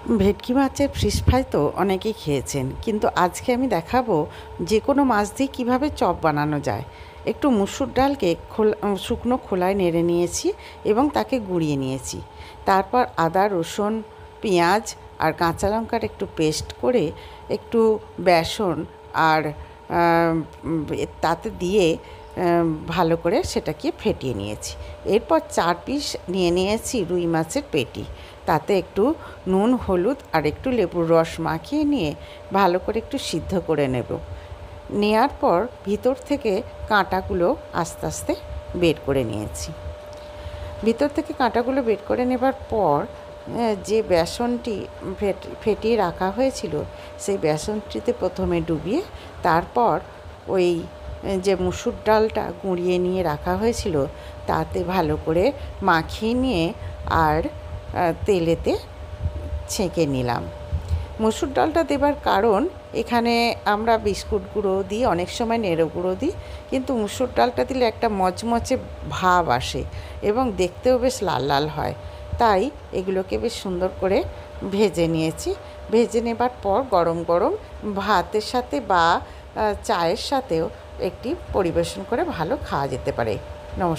ভেটকি মাছের fish fry তো অনেকেই খেয়েছেন, কিন্তু আজকে আমি দেখাবো যে কোনো মাছ দিয়ে কীভাবে চপ বানানো যায়। একটু মুসুর ডালকে শুকনো খোলায় নেড়ে নিয়েছি এবং তাকে গুঁড়িয়ে নিয়েছি। তারপর আদা, রসুন, পেঁয়াজ আর কাঁচা লঙ্কার একটু পেস্ট করে একটু বেসন আর তাতে দিয়ে ভালো করে সেটাকে ফেটিয়ে নিয়েছি। এরপর 4 পিস নিয়ে নিয়েছি রুই মাছের পেটি। তাতে একটু নুন, হলুদ আর একটু লেবুর রস মাখিয়ে নিয়ে ভালো করে একটু সিদ্ধ করে নেব। নেওয়ার পর ভিতর থেকে কাঁটাগুলো আস্তে আস্তে বের করে নিয়েছি। ভিতর থেকে কাঁটাগুলো বের করে নেবার পর যে বেসনটি ফেটিয়ে রাখা হয়েছিল সেই বেসনটিতে প্রথমে ডুবিয়ে তারপর ওই যে মুসুর ডালটা গুঁড়িয়ে নিয়ে রাখা হয়েছিল তাতে ভালো করে মাখিয়ে নিয়ে আর তেলেতে ছেঁকে নিলাম। মুসুর ডালটা দেবার কারণ, এখানে আমরা বিস্কুট গুঁড়ো দিই, অনেক সময় নেড়ো গুঁড়ো দিই, কিন্তু মুসুর ডালটা দিলে একটা মচমচে ভাব আসে এবং দেখতেও বেশ লাল লাল হয়। তাই এগুলোকে বেশ সুন্দর করে ভেজে নিয়েছি। ভেজে নেবার পর গরম গরম ভাতের সাথে বা চায়ের সাথেও একটি পরিবেশন করে ভালো খাওয়া যেতে পারে। নমস্কার।